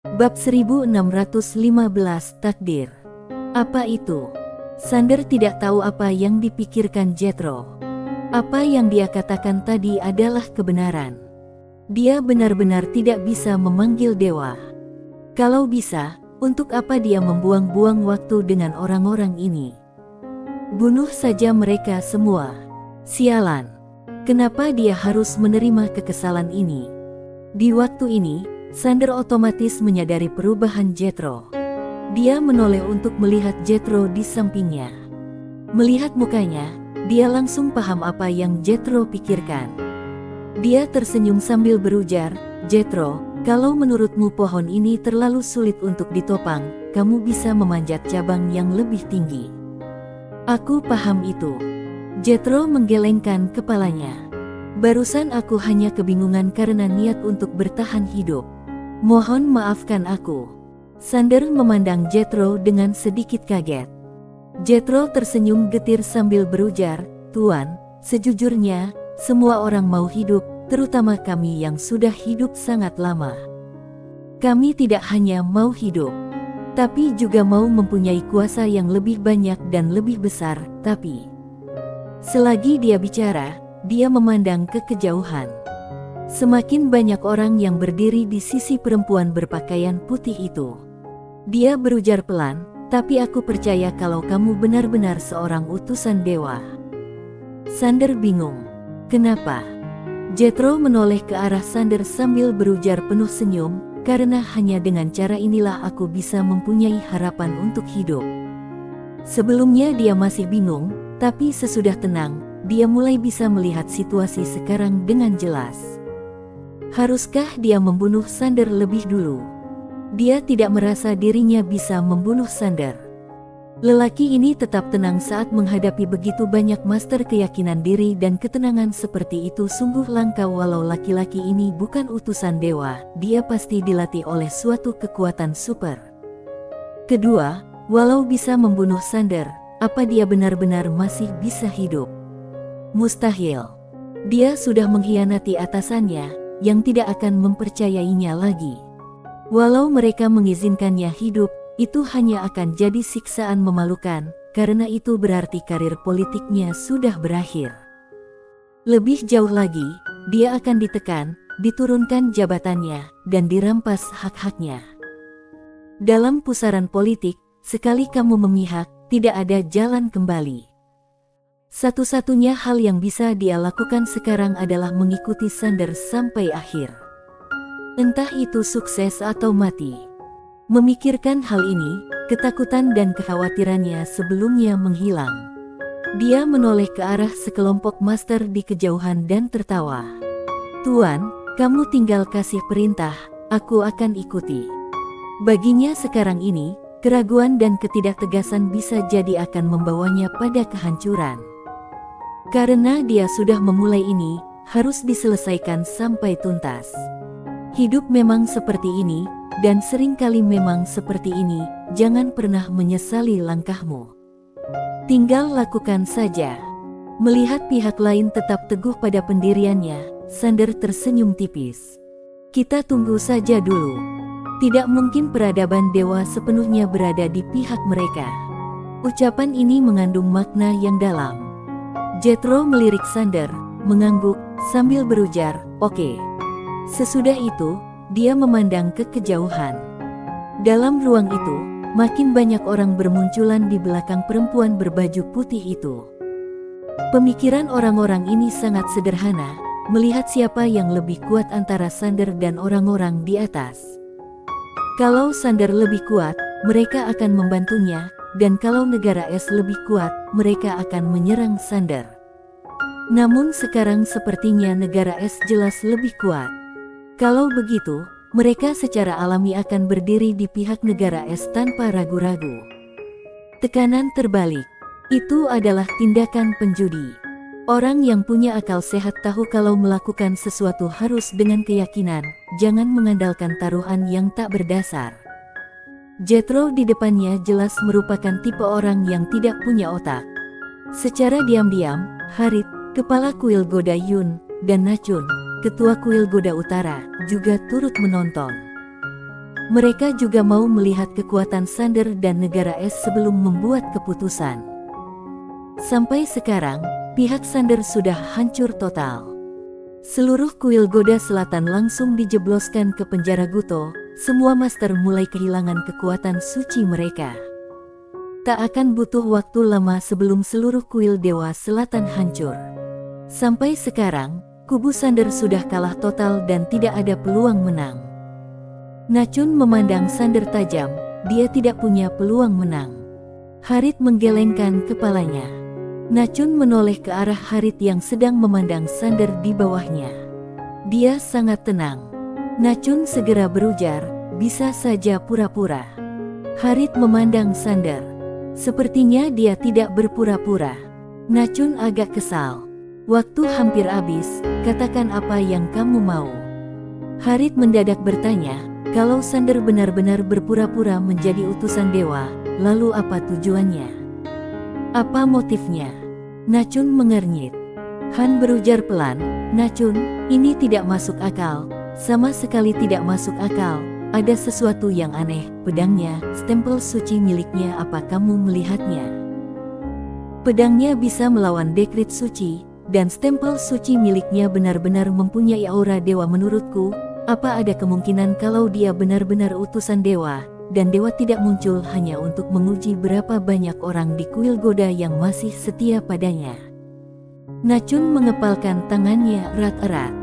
Bab 1615 Takdir. Apa itu? Sander tidak tahu apa yang dipikirkan Jethro. Apa yang dia katakan tadi adalah kebenaran. Dia benar-benar tidak bisa memanggil dewa. Kalau bisa, untuk apa dia membuang-buang waktu dengan orang-orang ini? Bunuh saja mereka semua. Sialan. Kenapa dia harus menerima kekesalan ini? Di waktu ini, Sander otomatis menyadari perubahan Jethro. Dia menoleh untuk melihat Jethro di sampingnya. Melihat mukanya, dia langsung paham apa yang Jethro pikirkan. Dia tersenyum sambil berujar, "Jethro, kalau menurutmu pohon ini terlalu sulit untuk ditopang, kamu bisa memanjat cabang yang lebih tinggi." "Aku paham itu." Jethro menggelengkan kepalanya. "Barusan aku hanya kebingungan karena niat untuk bertahan hidup. Mohon maafkan aku." Sander memandang Jethro dengan sedikit kaget. Jethro tersenyum getir sambil berujar, "Tuan, sejujurnya, semua orang mau hidup, terutama kami yang sudah hidup sangat lama. Kami tidak hanya mau hidup, tapi juga mau mempunyai kuasa yang lebih banyak dan lebih besar, tapi..." Selagi dia bicara, dia memandang ke kejauhan. Semakin banyak orang yang berdiri di sisi perempuan berpakaian putih itu. Dia berujar pelan, "Tapi aku percaya kalau kamu benar-benar seorang utusan dewa." Sander bingung. "Kenapa?" Jethro menoleh ke arah Sander sambil berujar penuh senyum, "Karena hanya dengan cara inilah aku bisa mempunyai harapan untuk hidup." Sebelumnya dia masih bingung, tapi sesudah tenang, dia mulai bisa melihat situasi sekarang dengan jelas. Haruskah dia membunuh Sander lebih dulu? Dia tidak merasa dirinya bisa membunuh Sander. Lelaki ini tetap tenang saat menghadapi begitu banyak master keyakinan diri, dan ketenangan seperti itu sungguh langka. Walau laki-laki ini bukan utusan dewa, dia pasti dilatih oleh suatu kekuatan super. Kedua, walau bisa membunuh Sander, apa dia benar-benar masih bisa hidup? Mustahil. Dia sudah mengkhianati atasannya, yang tidak akan mempercayainya lagi. Walau mereka mengizinkannya hidup, itu hanya akan jadi siksaan memalukan, karena itu berarti karir politiknya sudah berakhir. Lebih jauh lagi, dia akan ditekan, diturunkan jabatannya, dan dirampas hak-haknya. Dalam pusaran politik, sekali kamu memihak, tidak ada jalan kembali. Satu-satunya hal yang bisa dia lakukan sekarang adalah mengikuti Sander sampai akhir. Entah itu sukses atau mati. Memikirkan hal ini, ketakutan dan kekhawatirannya sebelumnya menghilang. Dia menoleh ke arah sekelompok master di kejauhan dan tertawa. "Tuan, kamu tinggal kasih perintah, aku akan ikuti." Baginya sekarang ini, keraguan dan ketidaktegasan bisa jadi akan membawanya pada kehancuran. Karena dia sudah memulai ini, harus diselesaikan sampai tuntas. Hidup memang seperti ini, dan seringkali memang seperti ini, jangan pernah menyesali langkahmu. Tinggal lakukan saja. Melihat pihak lain tetap teguh pada pendiriannya, Sander tersenyum tipis. "Kita tunggu saja dulu. Tidak mungkin peradaban dewa sepenuhnya berada di pihak mereka." Ucapan ini mengandung makna yang dalam. Jethro melirik Sander, mengangguk, sambil berujar, "Oke." Sesudah itu, dia memandang ke kejauhan. Dalam ruang itu, makin banyak orang bermunculan di belakang perempuan berbaju putih itu. Pemikiran orang-orang ini sangat sederhana, melihat siapa yang lebih kuat antara Sander dan orang-orang di atas. Kalau Sander lebih kuat, mereka akan membantunya, dan kalau negara es lebih kuat, mereka akan menyerang Sander. Namun sekarang sepertinya negara es jelas lebih kuat. Kalau begitu, mereka secara alami akan berdiri di pihak negara es tanpa ragu-ragu. Tekanan terbalik. Itu adalah tindakan penjudi. Orang yang punya akal sehat tahu kalau melakukan sesuatu harus dengan keyakinan, jangan mengandalkan taruhan yang tak berdasar. Jethro di depannya jelas merupakan tipe orang yang tidak punya otak. Secara diam-diam, Harit, kepala kuil Goda Yun, dan Nachun, ketua kuil Goda Utara, juga turut menonton. Mereka juga mau melihat kekuatan Sander dan negara es sebelum membuat keputusan. Sampai sekarang, pihak Sander sudah hancur total. Seluruh kuil Goda Selatan langsung dijebloskan ke penjara Guto. Semua master mulai kehilangan kekuatan suci mereka. Tak akan butuh waktu lama sebelum seluruh kuil Dewa Selatan hancur. Sampai sekarang, kubu Sander sudah kalah total dan tidak ada peluang menang. Nachun memandang Sander tajam, dia tidak punya peluang menang. Harit menggelengkan kepalanya. Nachun menoleh ke arah Harit yang sedang memandang Sander di bawahnya. Dia sangat tenang. Nachun segera berujar, bisa saja pura-pura. Harit memandang Sander. Sepertinya dia tidak berpura-pura. Nachun agak kesal. Waktu hampir habis, katakan apa yang kamu mau. Harit mendadak bertanya, kalau Sander benar-benar berpura-pura menjadi utusan dewa, lalu apa tujuannya? Apa motifnya? Nachun mengernyit. Han berujar pelan, Nachun, ini tidak masuk akal, sama sekali tidak masuk akal. Ada sesuatu yang aneh, pedangnya, stempel suci miliknya, apa kamu melihatnya? Pedangnya bisa melawan dekrit suci, dan stempel suci miliknya benar-benar mempunyai aura dewa menurutku. Apa ada kemungkinan kalau dia benar-benar utusan dewa, dan dewa tidak muncul hanya untuk menguji berapa banyak orang di kuil Goda yang masih setia padanya? Nachun mengepalkan tangannya erat-erat.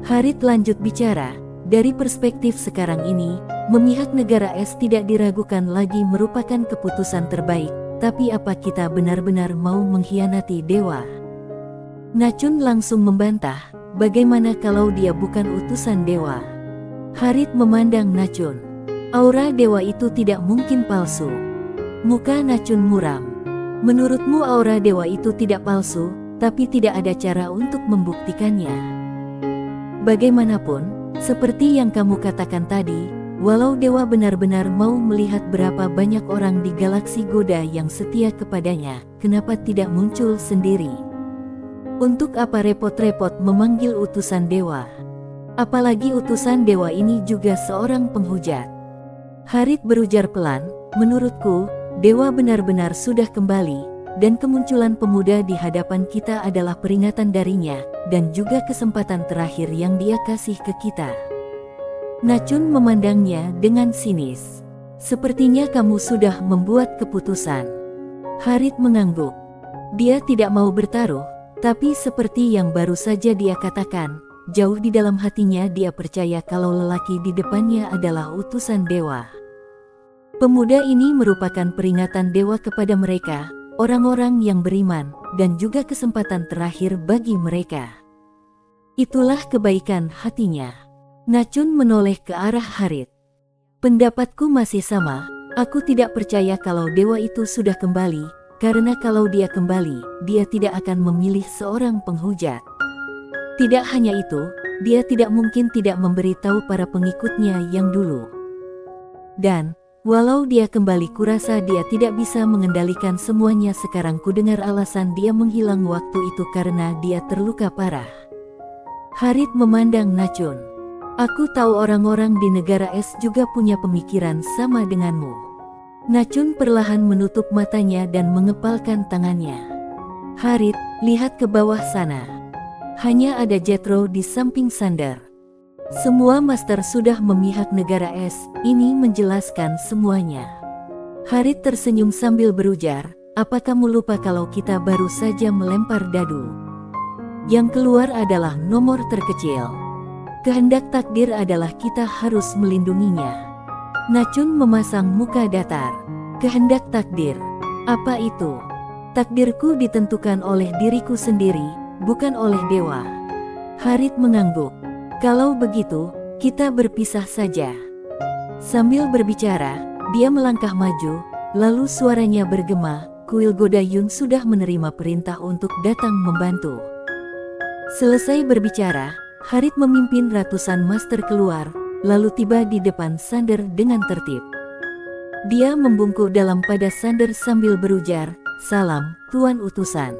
Harit lanjut bicara. Dari perspektif sekarang ini, memihak negara es tidak diragukan lagi merupakan keputusan terbaik, tapi apa kita benar-benar mau mengkhianati dewa? Nachun langsung membantah, bagaimana kalau dia bukan utusan dewa? Harit memandang Nachun. Aura dewa itu tidak mungkin palsu. Muka Nachun muram. Menurutmu aura dewa itu tidak palsu, tapi tidak ada cara untuk membuktikannya. Bagaimanapun, seperti yang kamu katakan tadi, walau dewa benar-benar mau melihat berapa banyak orang di galaksi Goda yang setia kepadanya, kenapa tidak muncul sendiri? Untuk apa repot-repot memanggil utusan dewa? Apalagi utusan dewa ini juga seorang penghujat. Harit berujar pelan, menurutku, dewa benar-benar sudah kembali, dan kemunculan pemuda di hadapan kita adalah peringatan darinya, dan juga kesempatan terakhir yang dia kasih ke kita. Nachun memandangnya dengan sinis. Sepertinya kamu sudah membuat keputusan. Harit mengangguk. Dia tidak mau bertaruh, tapi seperti yang baru saja dia katakan, jauh di dalam hatinya dia percaya kalau lelaki di depannya adalah utusan dewa. Pemuda ini merupakan peringatan dewa kepada mereka, orang-orang yang beriman, dan juga kesempatan terakhir bagi mereka. Itulah kebaikan hatinya. Nachun menoleh ke arah Harit. Pendapatku masih sama, aku tidak percaya kalau dewa itu sudah kembali, karena kalau dia kembali, dia tidak akan memilih seorang penghujat. Tidak hanya itu, dia tidak mungkin tidak memberitahu para pengikutnya yang dulu. Dan, walau dia kembali, kurasa dia tidak bisa mengendalikan semuanya. Sekarang ku dengar alasan dia menghilang waktu itu karena dia terluka parah. Harit memandang Nachun. Aku tahu orang-orang di negara es juga punya pemikiran sama denganmu. Nachun perlahan menutup matanya dan mengepalkan tangannya. Harit, lihat ke bawah sana. Hanya ada Jethro di samping Sander. Semua master sudah memihak negara es, ini menjelaskan semuanya. Harit tersenyum sambil berujar, apa kamu lupa kalau kita baru saja melempar dadu? Yang keluar adalah nomor terkecil. Kehendak takdir adalah kita harus melindunginya. Nachun memasang muka datar. Kehendak takdir. Apa itu? Takdirku ditentukan oleh diriku sendiri, bukan oleh dewa. Harit mengangguk. Kalau begitu, kita berpisah saja. Sambil berbicara, dia melangkah maju, lalu suaranya bergema, kuil Godayun sudah menerima perintah untuk datang membantu. Selesai berbicara, Harit memimpin ratusan master keluar, lalu tiba di depan Sander dengan tertib. Dia membungkuk dalam pada Sander sambil berujar, salam, Tuan Utusan.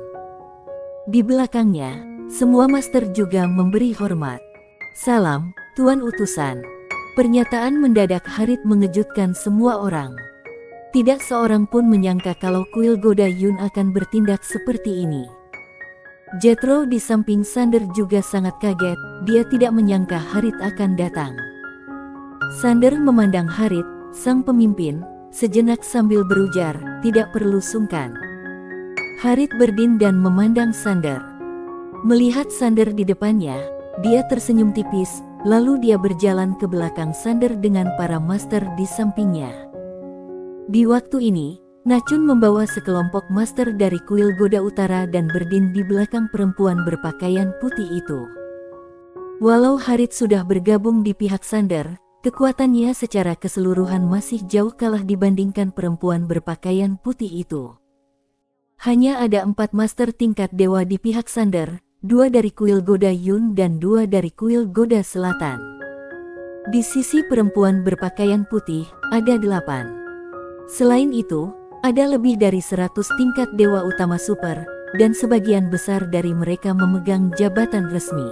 Di belakangnya, semua master juga memberi hormat. Salam, Tuan Utusan. Pernyataan mendadak Harit mengejutkan semua orang. Tidak seorang pun menyangka kalau kuil Goda Yun akan bertindak seperti ini. Jethro di samping Sander juga sangat kaget, dia tidak menyangka Harit akan datang. Sander memandang Harit, sang pemimpin, sejenak sambil berujar, tidak perlu sungkan. Harit berdin dan memandang Sander. Melihat Sander di depannya, dia tersenyum tipis, lalu dia berjalan ke belakang Sander dengan para master di sampingnya. Di waktu ini, Nachun membawa sekelompok master dari kuil Goda Utara dan berdin di belakang perempuan berpakaian putih itu. Walau Harit sudah bergabung di pihak Sander, kekuatannya secara keseluruhan masih jauh kalah dibandingkan perempuan berpakaian putih itu. Hanya ada 4 master tingkat dewa di pihak Sander, 2 dari kuil Goda Yun dan 2 dari kuil Goda Selatan. Di sisi perempuan berpakaian putih, ada 8. Selain itu, ada lebih dari 100 tingkat dewa utama super, dan sebagian besar dari mereka memegang jabatan resmi.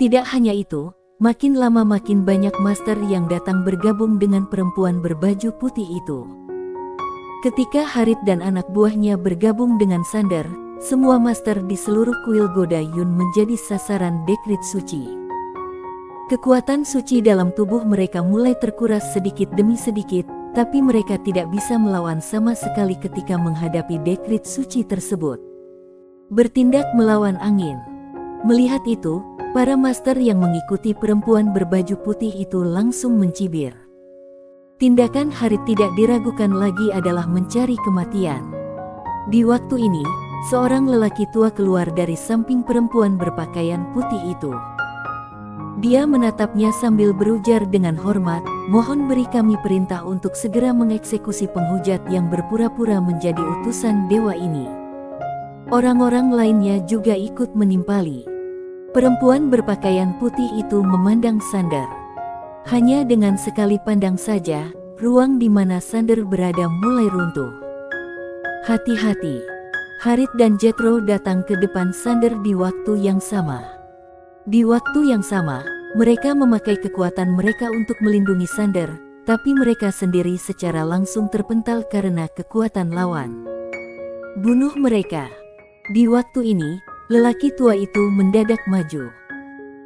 Tidak hanya itu, makin lama makin banyak master yang datang bergabung dengan perempuan berbaju putih itu. Ketika Harit dan anak buahnya bergabung dengan Sander, semua master di seluruh kuil Goda Yun menjadi sasaran dekrit suci. Kekuatan suci dalam tubuh mereka mulai terkuras sedikit demi sedikit, tapi mereka tidak bisa melawan sama sekali ketika menghadapi dekrit suci tersebut. Bertindak melawan angin. Melihat itu, para master yang mengikuti perempuan berbaju putih itu langsung mencibir. Tindakan Harit tidak diragukan lagi adalah mencari kematian. Di waktu ini, seorang lelaki tua keluar dari samping perempuan berpakaian putih itu. Dia menatapnya sambil berujar dengan hormat, "Mohon beri kami perintah untuk segera mengeksekusi penghujat yang berpura-pura menjadi utusan dewa ini." Orang-orang lainnya juga ikut menimpali. Perempuan berpakaian putih itu memandang Sander. Hanya dengan sekali pandang saja, ruang di mana Sander berada mulai runtuh. Hati-hati. Harit dan Jethro datang ke depan Sander di waktu yang sama. Di waktu yang sama, mereka memakai kekuatan mereka untuk melindungi Sander, tapi mereka sendiri secara langsung terpental karena kekuatan lawan. Bunuh mereka. Di waktu ini, lelaki tua itu mendadak maju.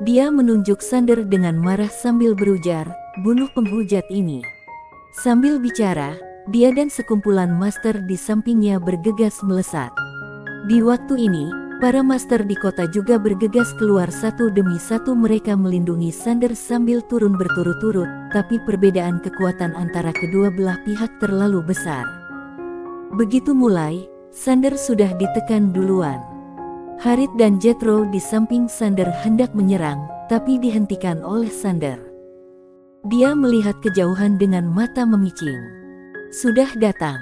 Dia menunjuk Sander dengan marah sambil berujar, "Bunuh penghujat ini." Sambil bicara, dia dan sekumpulan master di sampingnya bergegas melesat. Di waktu ini, para master di kota juga bergegas keluar satu demi satu, mereka melindungi Sander sambil turun berturut-turut, tapi perbedaan kekuatan antara kedua belah pihak terlalu besar. Begitu mulai, Sander sudah ditekan duluan. Harit dan Jethro di samping Sander hendak menyerang, tapi dihentikan oleh Sander. Dia melihat kejauhan dengan mata memicing. Sudah datang.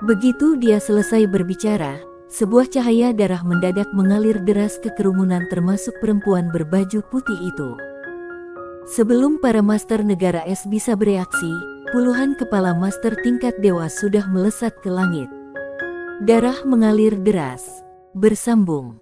Begitu dia selesai berbicara, sebuah cahaya darah mendadak mengalir deras ke kerumunan termasuk perempuan berbaju putih itu. Sebelum para master negara es bisa bereaksi, puluhan kepala master tingkat dewa sudah melesat ke langit. Darah mengalir deras. Bersambung.